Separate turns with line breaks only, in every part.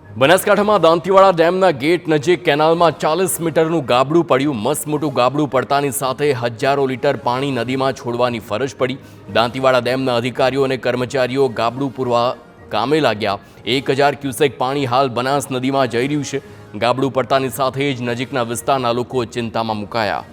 બનાસકાંઠામાં દાંતીવાડા ડેમના ગેટ નજીક કેનાલમાં 40 મીટરનું ગાબડું પડ્યું। મસ્ત મોટું ગાબડું પડતાની સાથે હજારો લીટર પાણી નદીમાં છોડવાની ફરજ પડી। દાંતીવાડા ડેમના અધિકારીઓ અને કર્મચારીઓ ગાબડું પૂરવા કામે લાગ્યા। 1000 ક્યુસેક પાણી હાલ બનાસ નદીમાં જઈ રહ્યું છે। ગાબડું પડતાની સાથે જ નજીકના વિસ્તારના લોકો ચિંતામાં મુકાયા।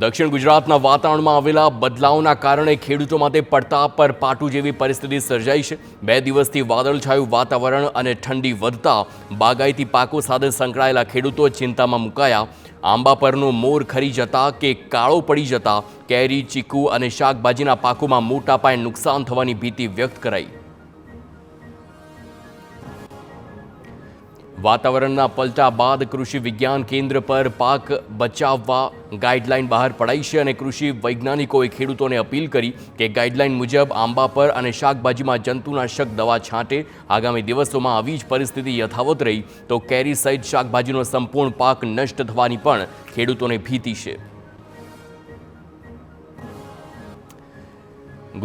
દક્ષિણ ગુજરાતના વાતાવરણમાં આવેલા બદલાવના કારણે ખેડૂતો માટે પડતા પર પાટું જેવી પરિસ્થિતિ સર્જાઈ છે। 2 દિવસથી વાદળછાયું વાતાવરણ અને ઠંડી વધતા બાગાયતી પાકો સાથે સંકળાયેલા ખેડૂતો ચિંતામાં મુકાયા। આંબા પરનો મોર ખરી જતા કે કાળો પડી જતા કેરી, ચીકુ અને શાકભાજીના પાકોમાં મોટા પાયે નુકસાન થવાની ભીતિ વ્યક્ત કરાઈ। વાતાવરણના પલટા બાદ કૃષિ વિજ્ઞાન કેન્દ્ર પર પાક બચાવવા ગાઈડલાઈન બહાર પડાઈ છે અને કૃષિ વૈજ્ઞાનિકોએ ખેડૂતોને અપીલ કરી કે ગાઈડલાઈન મુજબ આંબા પર અને શાકભાજીમાં જંતુનાશક દવા છાંટે। આગામી દિવસોમાં આવી જ પરિસ્થિતિ યથાવત રહી તો કેરી સહિત શાકભાજીનો સંપૂર્ણ પાક નષ્ટ થવાની પણ ખેડૂતોને ભીતિ છે।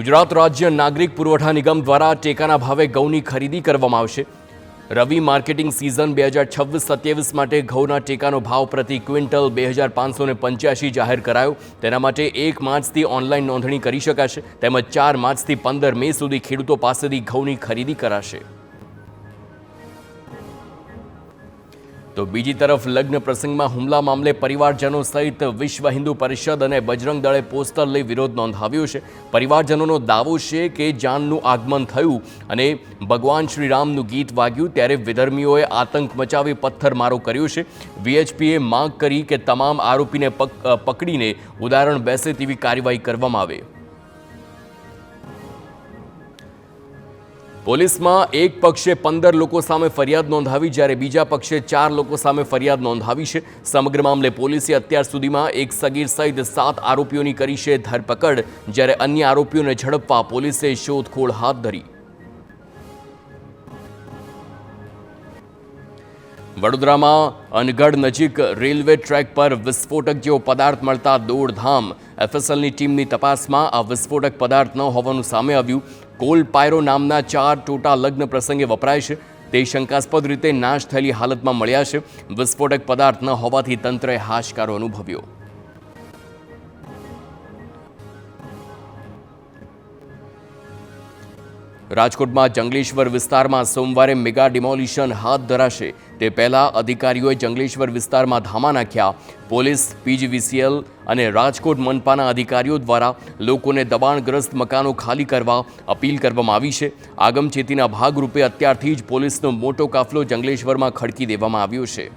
ગુજરાત રાજ્ય નાગરિક પુરવઠા નિગમ દ્વારા ટેકાના ભાવે ઘઉંની ખરીદી કરવામાં આવશે। રવિ માર્કેટિંગ સિઝન 2026-27 માટે ઘઉંના ટેકાનો ભાવ પ્રતિ ક્વિન્ટલ 2585 જાહેર કરાયો। તેના માટે 1 માર્ચથી ઓનલાઈન નોંધણી કરી શકાશે તેમજ 4 માર્ચથી 15 મે સુધી ખેડૂતો પાસેથી ઘઉંની ખરીદી કરાશે। તો બીજી તરફ લગ્ન પ્રસંગમાં હુમલા મામલે પરિવારજનો સહિત વિશ્વ હિન્દુ પરિષદ અને બજરંગ દળે પોસ્ટર લઈ વિરોધ નોંધાવ્યો છે। પરિવારજનોનો દાવો છે કે જાનનું આગમન થયું અને ભગવાન શ્રીરામનું ગીત વાગ્યું ત્યારે વિધર્મીઓએ આતંક મચાવી પથ્થરમારો કર્યો છે। વીએચપીએ માંગ કરી કે તમામ આરોપીને પકડીને ઉદાહરણ બેસે તેવી કાર્યવાહી કરવામાં આવે। પોલીસમાં એક પક્ષે 15 લોકો સામે ફરિયાદ નોંધાવી જ્યારે બીજા પક્ષે 4 લોકો સામે ફરિયાદ નોંધાવી છે। સમગ્ર મામલે પોલીસે અત્યાર સુધીમાં એક સગીર સહિત 7 આરોપીઓની કરી છે ધરપકડ જ્યારે અન્ય આરોપીઓને ઝડપવા પોલીસે શોધખોળ હાથ ધરી। વડોદરામાં અનગઢ નજીક રેલવે ટ્રેક પર વિસ્ફોટક જેવો પદાર્થ મળતા દોડધામ। એફએસએલની ટીમની તપાસમાં આ વિસ્ફોટક પદાર્થ ન હોવાનું સામે આવ્યું। કોલ પાયરો નામના 4 ટોટા લગ્ન પ્રસંગે વપરાય છે તે શંકાસ્પદ રીતે નાશ થયેલી હાલતમાં મળ્યા છે। વિસ્ફોટક પદાર્થ ન હોવાથી તંત્રએ હાશકારો અનુભવ્યો। રાજકોટમાં જંગલેશ્વર વિસ્તારમાં સોમવારે મેગા ડિમોલિશન હાથ ધરાશે તે પહેલા અધિકારીઓએ જંગલેશ્વર વિસ્તારમાં ધામા નાખ્યા। પોલીસ, પીજીવીસીએલ અને રાજકોટ મનપાના અધિકારીઓ દ્વારા લોકોને દબાણગ્રસ્ત મકાનો ખાલી કરવા અપીલ કરવામાં આવી છે। આગમચેતીના ભાગરૂપે અત્યારથી જ પોલીસનો મોટો કાફલો જંગલેશ્વરમાં ખડકી દેવામાં આવ્યો છે।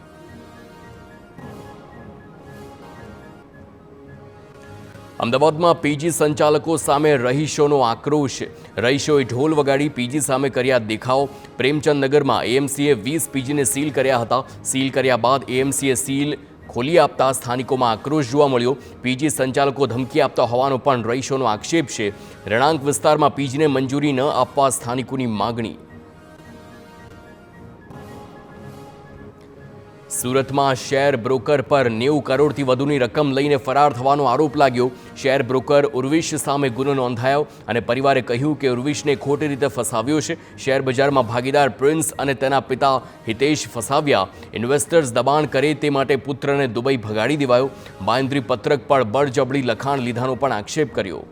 અમદાવાદમાં પીજી સંચાલકો સામે રહીશોનો આક્રોશ। રહીશોએ ઢોલ વગાડી પીજી સામે કર્યા દેખાવ। પ્રેમચંદ નગરમાં એએમસીએ 20 પીજીને સીલ કર્યા હતા। સીલ કર્યા બાદ એએમસીએ સીલ ખોલી આપતા સ્થાનિકોમાં આક્રોશ જોવા મળ્યો। પીજી સંચાલકો ધમકી આપતા હોવાનો પણ રહીશોનો આક્ષેપ છે। રહેણાંક વિસ્તારમાં પીજીને મંજૂરી ન આપવા સ્થાનિકોની માગણી। સુરતમાં શેર બ્રોકર પર 90 કરોડથી વધુની રકમ લઈને ફરાર થવાનો આરોપ લાગ્યો। શેર બ્રોકર ઉર્વિશ સામે ગુનો નોંધાયો અને પરિવારે કહ્યું કે ઉર્વિશને ખોટી રીતે ફસાવ્યો છે। શેર બજારમાં ભાગીદાર પ્રિન્સ અને તેના પિતા હિતેશ ફસાવ્યા। ઇન્વેસ્ટર્સ દબાણ કરે તે માટે પુત્રને દુબઈ ભગાડી દેવાયો। બાંયધરી પત્રક પર બળજબરી લખાણ લીધાનો પણ આક્ષેપ કર્યો।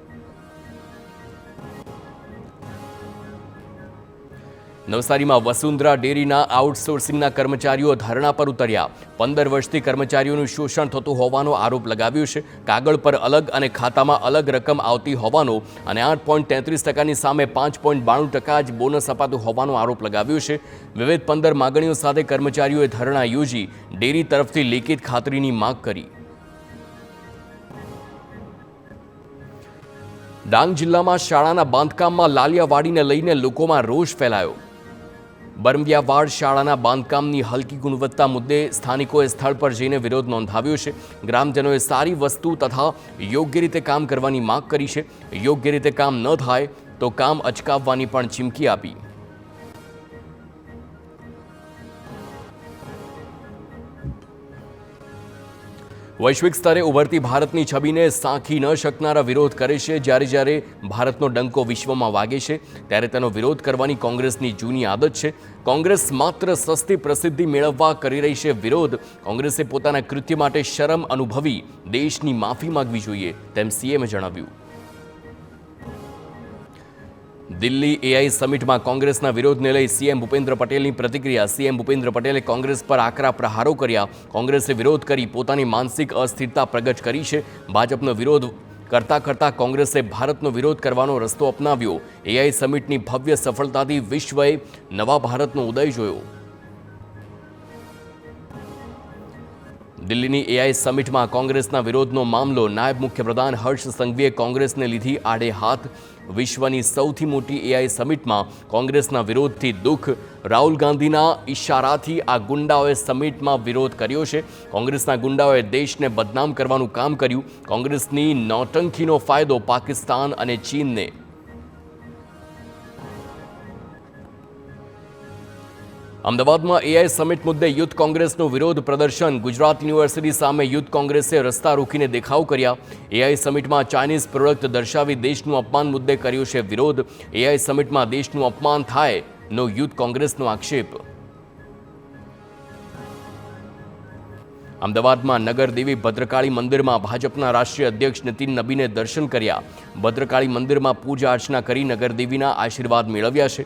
નવસારીમાં વસુંધરા ડેરીના આઉટસોર્સિંગના કર્મચારીઓ ધરણા પર ઉતર્યા। 15 વર્ષથી કર્મચારીઓનું શોષણ થતું હોવાનો આરોપ લગાવ્યો છે। કાગળ પર અલગ અને ખાતામાં અલગ રકમ આવતી હોવાનો અને 8.33% સામે 5.92% જ બોનસ અપાતું હોવાનો આરોપ લગાવ્યો છે। વિવિધ 15 માગણીઓ સાથે કર્મચારીઓએ ધરણા યોજી ડેરી તરફથી લેખિત ખાતરીની માંગ કરી। ડાંગ જિલ્લામાં શાળાના બાંધકામમાં લાલિયાવાડીને લઈને લોકોમાં રોષ ફેલાયો। બરમિયાવાડ શાળાના બાંધકામની હલકી ગુણવત્તા મુદ્દે સ્થાનિકોએ સ્થળ પર જઈને વિરોધ નોંધાવ્યો છે। ગ્રામજનોએ સારી વસ્તુ તથા યોગ્ય રીતે કામ કરવાની માંગ કરી છે। યોગ્ય રીતે કામ ન થાય તો કામ અચકાવવાની પણ ચીમકી આપી। વૈશ્વિક સ્તરે ઉભરતી ભારતની છબીને સાંખી ન શકનારા વિરોધ કરે છે. જ્યારે ભારતનો ડંકો વિશ્વમાં વાગે છે ત્યારે તેનો વિરોધ કરવાની કોંગ્રેસની જૂની આદત છે. કોંગ્રેસ માત્ર સસ્તી પ્રસિદ્ધિ મેળવવા કરી રહી છે વિરોધ. કોંગ્રેસે પોતાના કૃત્ય માટે શરમ અનુભવી દેશની માફી માંગવી જોઈએ, તેમ સીએમે જણાવ્યું. દિલ્હી એઆઈ સમિટમાં કોંગ્રેસના વિરોધને લઈ સીએમ ભૂપેન્દ્ર પટેલની પ્રતિક્રિયા. સીએમ ભૂપેન્દ્ર પટેલે કોંગ્રેસ પર આકરા પ્રહારો કર્યા. કોંગ્રેસે વિરોધ કરી પોતાની માનસિક અસ્થિરતા પ્રગટ કરી છે. ભાજપનો વિરોધ કરતા કોંગ્રેસે ભારતનો વિરોધ કરવાનો રસ્તો અપનાવ્યો. એઆઈ સમિટની ભવ્ય સફળતાથી વિશ્વએ નવા ભારતનો ઉદય જોયો. દિલ્હીની એઆઈ સમિટમાં કોંગ્રેસના વિરોધનો મામલો. નાયબ મુખ્યપ્રધાન હર્ષ સંઘવીએ કોંગ્રેસને લીધી આડે હાથ. વિશ્વની સૌથી મોટી એઆઈ સમિટમાં કોંગ્રેસના વિરોધથી દુઃખ. રાહુલ ગાંધીના ઇશારાથી આ ગુંડાઓએ સમિટમાં વિરોધ કર્યો છે. કોંગ્રેસના ગુંડાઓએ દેશને બદનામ કરવાનું કામ કર્યું. કોંગ્રેસની નૌટંકીનો ફાયદો પાકિસ્તાન અને ચીનને. અમદાવાદમાં એઆઈ સમિટ મુદ્દે યુથ કોંગ્રેસનું વિરોધ પ્રદર્શન. ગુજરાત યુનિવર્સિટી સામે યુથ કોંગ્રેસે રસ્તા રોકીને દેખાવ કર્યા. એઆઈ સમિટમાં ચાઇનીઝ પ્રોડક્ટ દર્શાવી દેશનું અપમાન મુદ્દે કર્યો છે વિરોધ. એઆઈ સમિટમાં દેશનું અપમાન થાય નો યુથ કોંગ્રેસનો આક્ષેપ. અમદાવાદમાં નગરદેવી ભદ્રકાળી મંદિરમાં ભાજપના રાષ્ટ્રીય અધ્યક્ષ નીતિન નબીને દર્શન કર્યા. ભદ્રકાળી મંદિરમાં પૂજા અર્ચના કરી નગરદેવીના આશીર્વાદ મેળવ્યા છે.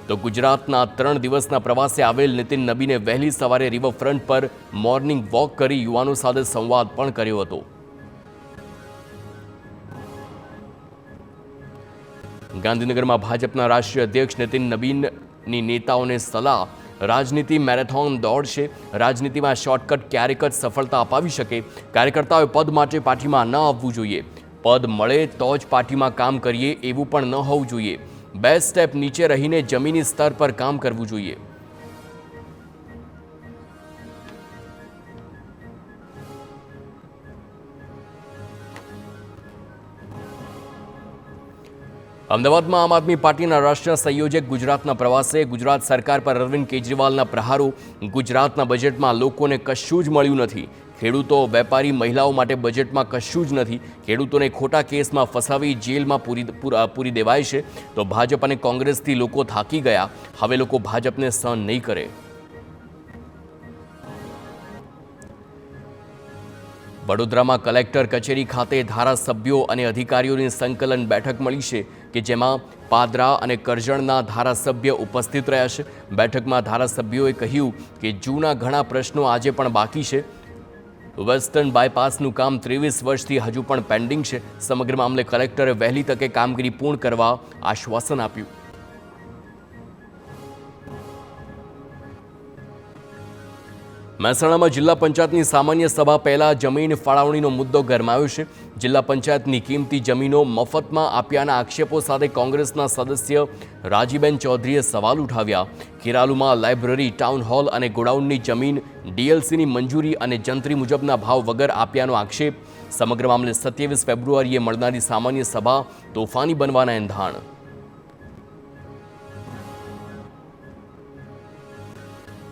તો ગુજરાતના 3 દિવસના પ્રવાસે આવેલ નીતિન નબીને વહેલી સવારે રિવરફ્રન્ટ પર મોર્નિંગ વોક કરી યુવાનો સાથે સંવાદ પણ કર્યો હતો. ગાંધીનગરમાં ભાજપના રાષ્ટ્રીય અધ્યક્ષ નીતિન નબીની નેતાઓને સલાહ. રાજનીતિ મેરેથોન દોડ છે. રાજનીતિમાં શોર્ટકટ ક્યારેક જ સફળતા અપાવી શકે. કાર્યકર્તાઓએ પદ માટે પાર્ટીમાં ન આવવું જોઈએ. પદ મળે તો જ પાર્ટીમાં કામ કરીએ એવું પણ ન હોવું જોઈએ. 2 સ્ટેપ નીચે રહીને જમીની સ્તર પર કામ કરવું જોઈએ. અમદાવાદમાં આમ આદમી પાર્ટીના રાષ્ટ્રીય સંયોજક ગુજરાતના પ્રવાસે. ગુજરાત સરકાર પર અરવિંદ કેજરીવાલના પ્રહારો. ગુજરાતના બજેટમાં લોકોને કશું જ મળ્યું નથી. ખેડૂતો, વેપારી, મહિલાઓ માટે બજેટમાં કશું જ નથી. ખેડૂતોને ખોટા કેસમાં ફસાવી જેલમાં પૂરી દેવાય છે. તો ભાજપ અને કોંગ્રેસથી લોકો થાકી ગયા. હવે લોકો ભાજપને સહન નહીં કરે. વડોદરામાં કલેક્ટર કચેરી ખાતે ધારાસભ્યો અને અધિકારીઓની સંકલન બેઠક મળી છે કે જેમાં પાદરા અને કરજણના ધારાસભ્ય ઉપસ્થિત રહ્યા છે. બેઠકમાં ધારાસભ્યોએ કહ્યું કે જૂના ઘણા પ્રશ્નો આજે પણ બાકી છે. વેસ્ટર્ન બાયપાસનું કામ 23 વર્ષથી હજુ પણ પેન્ડિંગ છે. સમગ્ર મામલે કલેક્ટરે વહેલી તકે કામગીરી પૂર્ણ કરવા આશ્વાસન આપ્યું. મહેસાણામાં જિલ્લા પંચાયતની સામાન્ય સભા પહેલા જમીન ફાળવણીનો મુદ્દો ગરમાયો છે. જિલ્લા પંચાયતની કિંમતી જમીનો મફતમાં આપ્યાના આક્ષેપો સાથે કોંગ્રેસના સદસ્ય રાજીબેન ચૌધરીએ સવાલ ઉઠાવ્યા. ખેરાલુમાં લાઇબ્રેરી, ટાઉન હોલ અને ગોડાઉનની જમીન ડીએલસીની મંજૂરી અને જંત્રી મુજબના ભાવ વગર આપ્યાનો આક્ષેપ. સમગ્ર મામલે 27 ફેબ્રુઆરીએ મળનારી સામાન્ય સભા તોફાની બનવાના એંધાણ.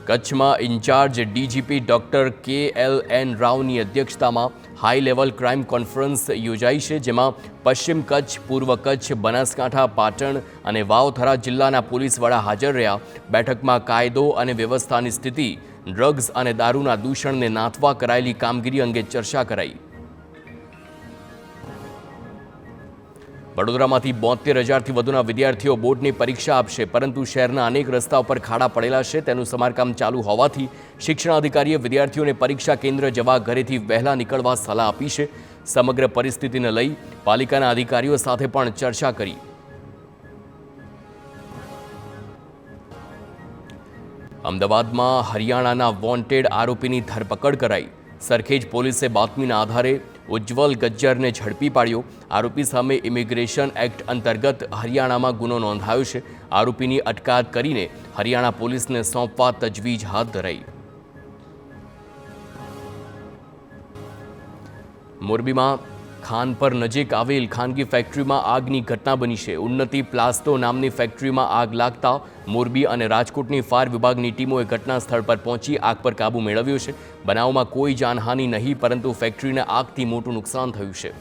કચ્છમાં ઇન્ચાર્જ ડીજીપી ડોક્ટર KLN રાવની અધ્યક્ષતામાં હાઈ લેવલ ક્રાઇમ કોન્ફરન્સ યોજાઈ છે. જેમાં પશ્ચિમ કચ્છ, પૂર્વ કચ્છ, બનાસકાંઠા, પાટણ અને વાવથરા જિલ્લાના પોલીસ વડા હાજર રહ્યા. બેઠકમાં કાયદો અને વ્યવસ્થાની સ્થિતિ, ડ્રગ્સ અને દારૂના દૂષણને નાથવા કરાયેલી કામગીરી અંગે ચર્ચા કરાઈ. વડોદરામાંથી 72,000થી વધુના વિદ્યાર્થીઓ બોર્ડની પરીક્ષા આપશે. પરંતુ શહેરના અનેક રસ્તાઓ પર ખાડા પડેલા છે. તેનું સમારકામ ચાલુ હોવાથી શિક્ષણાધિકારીએ વિદ્યાર્થીઓને પરીક્ષા કેન્દ્ર જવા ઘરેથી વહેલા નીકળવા સલાહ આપી છે. સમગ્ર પરિસ્થિતિને લઈ પાલિકાના અધિકારીઓ સાથે પણ ચર્ચા કરી. અમદાવાદમાં હરિયાણાના વોન્ટેડ આરોપીની ધરપકડ કરાઈ. સરખેજ પોલીસે બાતમીના આધારે ઉજ્જવલ ગજ્જરને ઝડપી પાડ્યો. આરોપી સામે ઇમિગ્રેશન એક્ટ અંતર્ગત હરિયાણામાં ગુનો નોંધાયો છે. આરોપીની અટકાયત કરીને હરિયાણા પોલીસને સોંપવા તજવીજ હાથ ધરાઈ. મોરબીમાં ખાનપર નજીક આવેલ ખાનગી ફેક્ટરીમાં આગની ઘટના બની છે. ઉન્નતિ પ્લાસ્ટો નામની ફેક્ટરીમાં આગ લાગતા મોરબી અને રાજકોટની ફાયર વિભાગની ટીમોએ ઘટના સ્થળ પર પહોંચી આગ પર કાબૂ મેળવ્યો છે. બનાવમાં કોઈ જાનહાનિ નહીં, પરંતુ ફેક્ટરીને આગથી મોટું નુકસાન થયું છે.